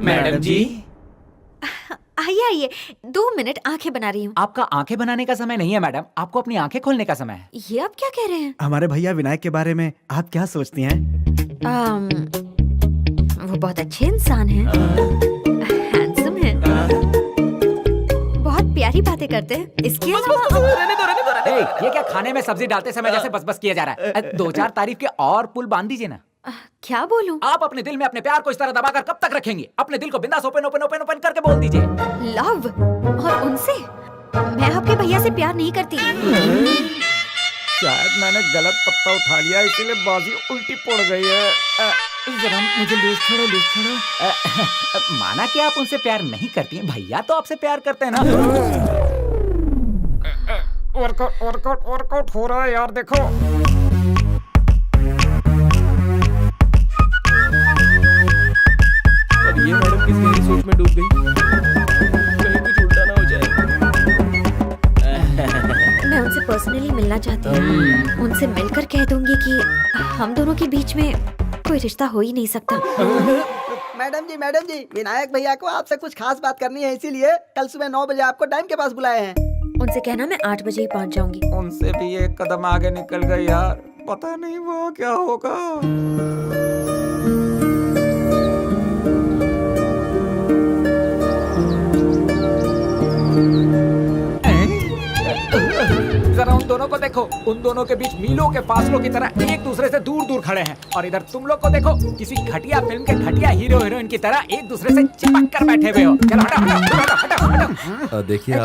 Madam जी। आइए आइए, 2 minute आंखें बना रही हूँ। आपका आंखें बनाने का समय नहीं है मैडम, आपको अपनी आंखें खोलने का समय है। ये आप क्या कह रहे हैं? हमारे भैया विनायक के बारे में आप क्या सोचती हैं? वो बहुत अच्छे इंसान हैं, हैंडसम हैं, बहुत प्यारी बातें करते हैं। इसके अलावा ये क्या खाने में सब्जी डालते समय जैसे बस बस किया जा रहा है? 2-4 तारीफ के और पुल बांध दीजिए ना। क्या बोलूं? आप अपने दिल में अपने प्यार को इस तरह दबाकर कब तक रखेंगे? अपने दिल को बिंदास ओपन ओपन ओपन ओपन करके बोल दीजिए। लव? और उनसे? मैं आपके भैया से प्यार नहीं करती। शायद मैंने गलत पत्ता उठा लिया, इसीलिए बाजी उल्टी पड़ गई है। जरा मुझे लूज छोड़ो, लूज छोड़ो। माना कि आप उनसे प्यार नहीं करती हैं, भैया तो आपसे प्यार करते हैं ना। वर्कआउट वर्कआउट वर्कआउट हो रहा है यार, देखो। अब ये मैडम किस गहरी सोच में डूब गई, कहीं कुछ उल्टा ना हो जाए। मैं उनसे पर्सनली मिलना चाहती हूँ। उनसे मिलकर कह दूंगी कि हम दोनों के बीच में कोई रिश्ता हो ही नहीं सकता। मैडम जी, विनायक भैया को आपसे कुछ खास बात करनी है, इसीलिए कल सुबह 9 बजे आपको डैम के पास बुलाए हैं। उनसे कहना मैं 8 बजे ही पहुँच जाऊंगी। उनसे भी एक कदम आगे निकल गई यार, पता नहीं वो क्या होगा। जरा उन दोनों को देखो, उन दोनों के बीच मीलों के फासलों की तरह एक दूसरे से दूर दूर खड़े हैं। और इधर तुम लोग को देखो, किसी घटिया फिल्म के घटिया हीरो हीरोइन की तरह एक दूसरे से चिपक कर बैठे हुए हो। चलो हटो हटो हटो हटो हटो। देखिए आप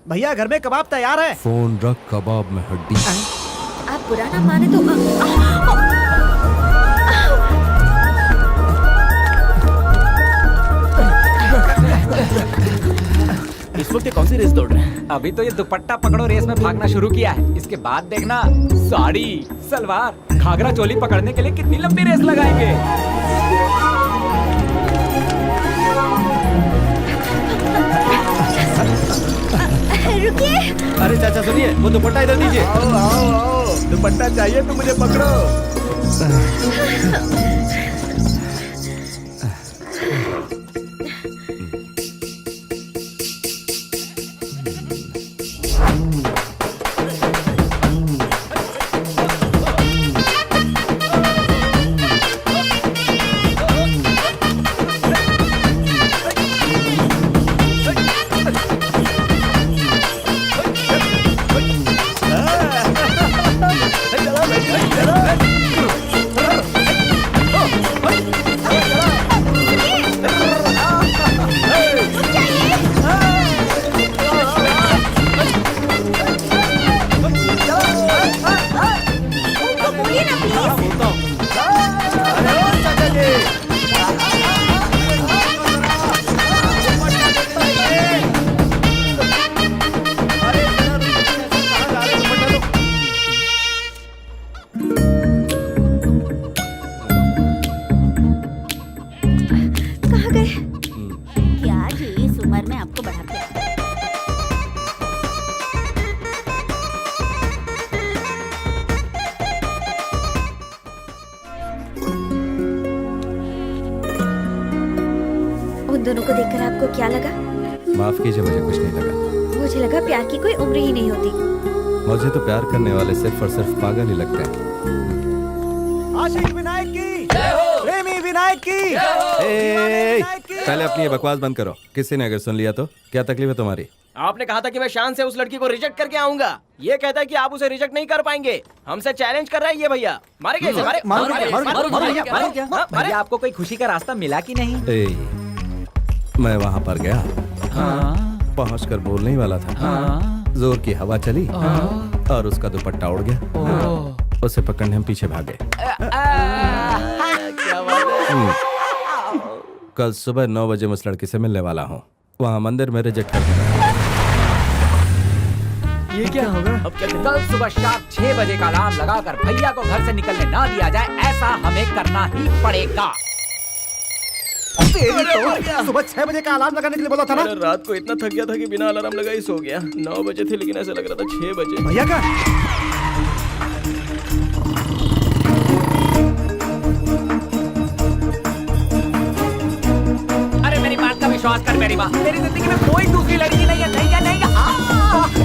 भैया घर में कबाब तैयार है। फोन रख, कबाब में हड्डी। आप बुरा ना माने तो इस वक्त कौन सी रेस दौड़ रहे हैं? अभी तो ये दुपट्टा पकड़ो रेस में भागना शुरू किया है। इसके बाद देखना साड़ी, सलवार, घाघरा चोली पकड़ने के लिए कितनी लंबी रेस लगाएंगे। रुकिए। अरे चाचा सुनिए, वो दुपट्टा इधर दीजिए। आओ दुपट्टा चाहिए तो मुझे पकड़ो। उन दोनों को देखकर आपको क्या लगा? माफ कीजिए, मुझे कुछ नहीं लगा। मुझे लगा प्यार की कोई उम्र ही नहीं होती। मुझे तो प्यार करने वाले सिर्फ और सिर्फ पागल ही लगते हैं। आशिक विनायक की जय हो, प्रेमी विनायक की पहले अपनी ये बकवास बंद करो। किसी ने अगर सुन लिया तो क्या तकलीफ है तुम्हारी? आपने कहा था कि मैं शान से उस लड़की को रिजेक्ट करके आऊंगा। ये कहता है कि आप उसे रिजेक्ट नहीं कर पाएंगे। हमसे चैलेंज कर रहा है ये भैया। मारे कैसे? भैया आपको कोई खुशी का रास्ता मिला कि नहीं? मैं वहाँ पर गया, पहुँच कर बोलने ही वाला था, जोर की हवा चली और उसका दुपट्टा उड़ गया। उसे पकड़ने हम पीछे भागे। कल सुबह 9 बजे मैं उस लड़की से मिलने वाला हूँ। वहाँ मंदिर में रिजेक्ट कर दिया। ये क्या होगा? अब क्या कल सुबह शार्प 6 बजे का अलार्म लगाकर भैया को घर से निकलने ना दिया जाए, ऐसा हमें करना ही पड़ेगा। सुबह 6 बजे का अलार्म लगाने के लिए बोला था ना? रात को इतना थक गया था कि बिना अलार्म लगाए सो गया। 9 बजे थे लेकिन ऐसा लग रहा था 6 बजे। भैया का मेरी माँ, मेरी जिंदगी में कोई दूसरी लड़की नहीं है, नहीं है, नहीं है।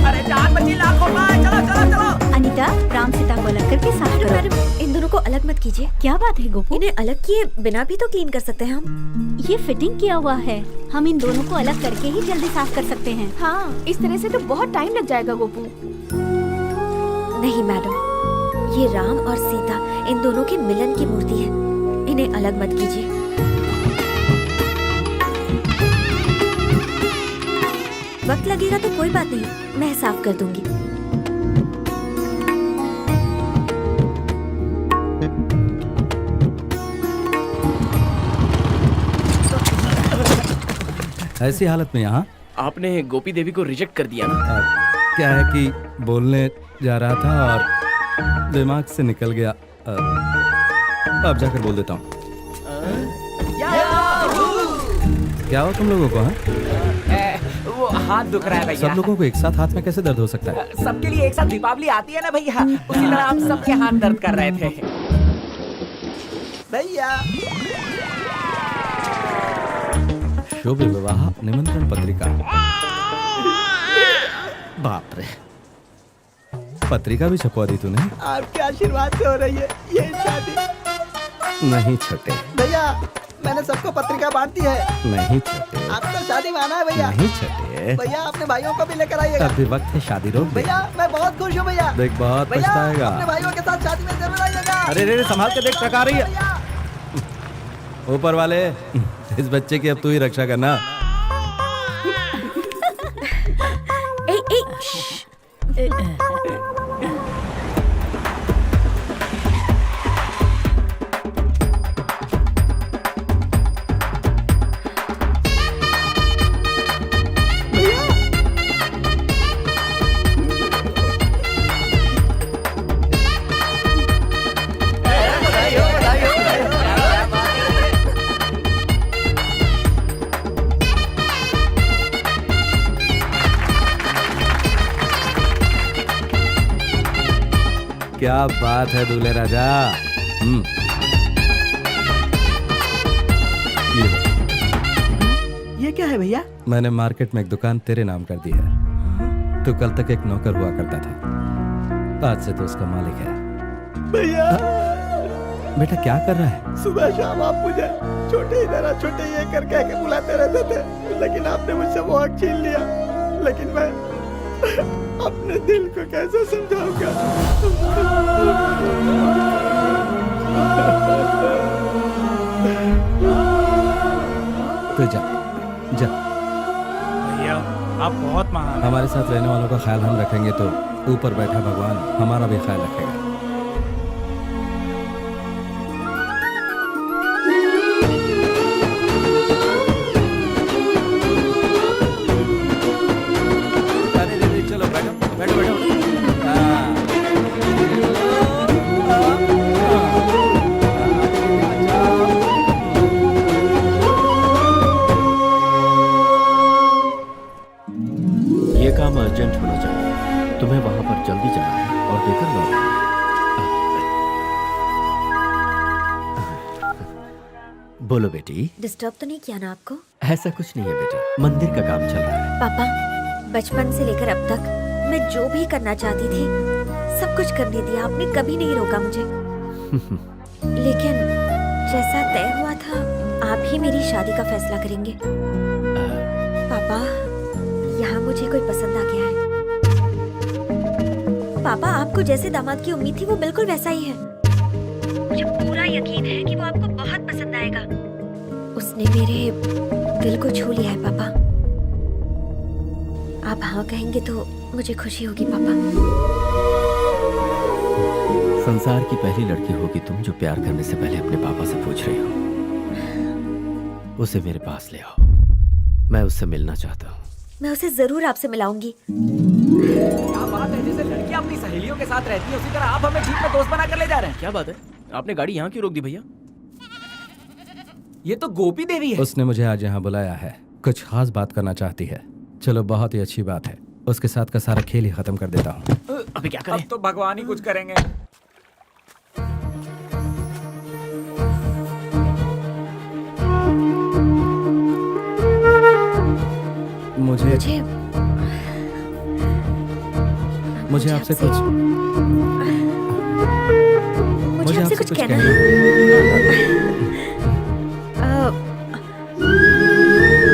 अरे जान बची लाखों का, चलो चलो चलो। अनीता, राम सीता को अलग करके साफ करो। मैडम, इन दोनों को अलग मत कीजिए। क्या बात है गोपू? इन्हें अलग किए बिना भी तो क्लीन कर सकते हैं हम। ये फिटिंग किया हुआ है, हम इन दोनों को अलग करके ही जल्दी साफ कर सकते हैं। हाँ, इस तरह से तो बहुत टाइम लग जाएगा गोपू। नहीं मैडम, ये राम और सीता इन दोनों के मिलन की मूर्ति है, इन्हें अलग मत कीजिए। वक्त लगेगा तो कोई बात नहीं, मैं साफ कर दूंगी। ऐसी हालत में यहाँ आपने गोपी देवी को रिजेक्ट कर दिया ना। क्या है कि बोलने जा रहा था और दिमाग से निकल गया। अब जाकर बोल देता हूँ। क्या हुआ तुम लोगों को? हाँ, वो हाथ दुख रहा है भैया। सब लोगों को एक साथ हाथ में कैसे दर्द हो सकता है? सबके लिए एक साथ दीपावली आती है ना भैया, उसी तरह हम सबके हाथ दर्द कर रहे थे। भैया शुभ विवाह निमंत्रण पत्रिका। बाप रे, पत्रिका भी छपवा दी तूने? आपके आशीर्वाद से हो रही है ये शादी। नहीं छोटे, भैया मैंने सबको पत्रिका बांट दी है। नहीं छोटे, आपका शादी माना है भैया। नहीं छोटे। भैया अपने भाइयों को भी लेकर आइएगा। अभी वक्त है, शादी रोक दे। भैया मैं बहुत खुश हूँ भैया। देख बहुत भैया पछताएगा। अपने भाइयों के साथ शादी में जरूर आइएगा। अरे रे संभाल के देख, टका रही है। भैया ऊपर वाले, इस बच्चे की अब तू ही रक्षा करना। ए, ए, श्श। क्या बात है दूल्हे राजा। ये लो। ये क्या है भैया? मैंने मार्केट में एक दुकान तेरे नाम कर दी है। तू कल तक एक नौकर हुआ करता था, आज से तो उसका मालिक है। भैया बेटा क्या कर रहा है? सुबह शाम आप मुझे छोटे इधर आ, छोटे ये कर कह के बुलाते रहते थे, लेकिन आपने मुझसे वो हक छीन लिया। लेकिन मैं अपने दिल को कैसे समझाऊंगा? तो जा जा। भैया आप बहुत महान हैं। हमारे साथ रहने वालों का ख्याल हम रखेंगे तो ऊपर बैठा भगवान हमारा भी ख्याल रखेगा। चलो बैठो बैठो बैठो। ये काम अर्जेंट होना चाहिए, तुम्हें वहां पर जल्दी जाना है और देकर लौटना है। बोलो बेटी। डिस्टर्ब तो नहीं किया ना आपको? ऐसा कुछ नहीं है बेटा, मंदिर का काम चल रहा है। पापा, बचपन से लेकर अब तक मैं जो भी करना चाहती थी सब कुछ करने दिया, आपने कभी नहीं रोका मुझे। लेकिन जैसा तय हुआ था, आप ही मेरी शादी का फैसला करेंगे। पापा, यहाँ मुझे कोई पसंद आ गया है। पापा, आपको जैसे दामाद की उम्मीद थी वो बिल्कुल वैसा ही है। मुझे पूरा यकीन है कि वो आपको बहुत पसंद आएगा। उसने मेरे दिल को छू लिया है पापा। आप हाँ कहेंगे तो मुझे खुशी होगी पापा। संसार की पहली लड़की होगी तुम जो प्यार करने से पहले अपने पापा से पूछ रही हो। उसे मेरे पास ले आओ, मैं उससे मिलना चाहता हूँ। मैं उसे जरूर आपसे मिलाऊंगी। क्या बात है, जैसे लड़कियां अपनी सहेलियों के साथ रहती हैं उसी तरह आप हमें जीप में दोस्त बना कर ले जा रहे हैं। क्या बात है, आपने गाड़ी यहाँ क्यों रोक दी भैया? ये तो गोपी देवी है। उसने मुझे आज यहाँ बुलाया है, कुछ खास बात करना चाहती है। चलो बहुत ही अच्छी बात है, उसके साथ का सारा खेल ही खत्म कर देता हूँ। अभी क्या करें? अब तो भगवान ही कुछ करेंगे। मुझे मुझे आपसे कुछ मुझे आपसे कुछ कहना है।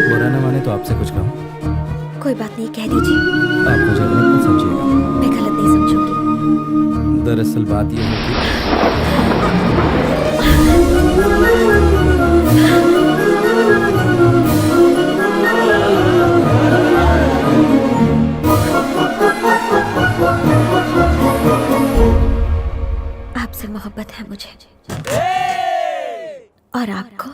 बुरा न माने तो आपसे कुछ कहूँ? कोई बात नहीं, कह दीजिए। आप मुझे गलत मत समझिएगा। मैं गलत नहीं समझूंगी। दरअसल बात ये है कि आपसे मोहब्बत है मुझे। और आपको?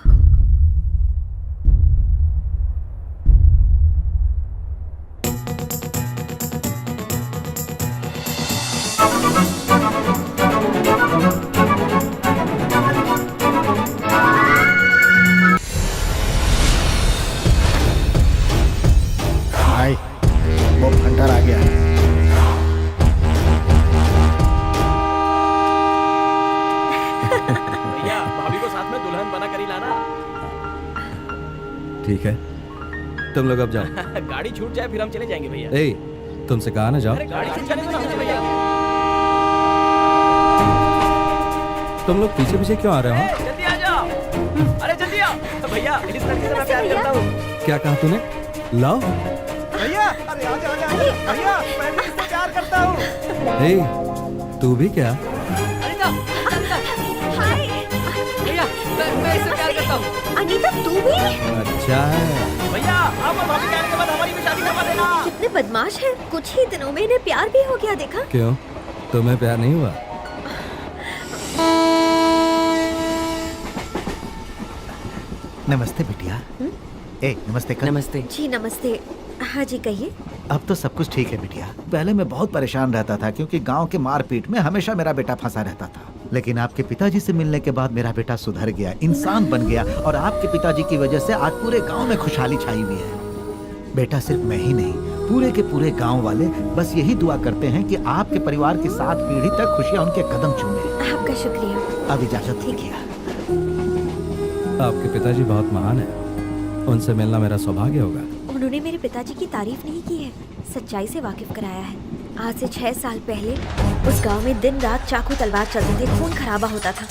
भाई वो भंडार आ गया है। भैया भाभी को साथ में दुल्हन बना कर ही लाना। ठीक है, तुम लोग अब जाओ। गाड़ी छूट जाए फिर हम चले जाएंगे भैया। ए, तुमसे कहा ना जाओ। अरे गाड़ी छूट जाने तो हम चले जाएंगे। तुम लोग पीछे पीछे क्यों आ रहे हो? जल्दी आ जाओ। अरे जल्दी आओ भैया, इस लड़की से मैं प्यार करता हूँ। क्या कहा तूने? लव? भैया अरे आजा आजा आजा। भैया मैं भी इससे प्यार करता हूँ। ए, तू भी क्या? भैया मैं इससे प्यार करता हूँ। अनीता, तू भी? अच्छा है। भैया आप और भाभी कहने के बाद हमारी भी शादी करवा देना। कितने बदमाश हैं। कुछ ही दिनों में इन्हें प्यार भी हो गया, देखा? क्यों, तुम्हें प्यार नहीं हुआ? नमस्ते बिटिया। ए नमस्ते कर। नमस्ते। जी नमस्ते। हाँ जी, कहिए। अब तो सब कुछ ठीक है बिटिया। पहले मैं बहुत परेशान रहता था क्योंकि गांव के मारपीट में हमेशा मेरा बेटा फंसा रहता था, लेकिन आपके पिताजी से मिलने के बाद मेरा बेटा सुधर गया, इंसान बन गया और आपके पिताजी की वजह से आज पूरे गांव में खुशहाली छाई हुई है। बेटा सिर्फ मैं ही नहीं, पूरे के पूरे गांव वाले बस यही दुआ करते हैं कि आपके परिवार की 7 पीढ़ी तक खुशियां उनके कदम चूमे। आपका शुक्रिया। अब इजाजत दीजिए। आपके पिताजी बहुत महान है, उनसे मिलना मेरा सौभाग्य होगा। उन्होंने मेरे पिताजी की तारीफ नहीं की है, सच्चाई से वाकिफ कराया है। आज से 6 साल पहले उस गांव में दिन रात चाकू तलवार चलते थे, खून खराबा होता था।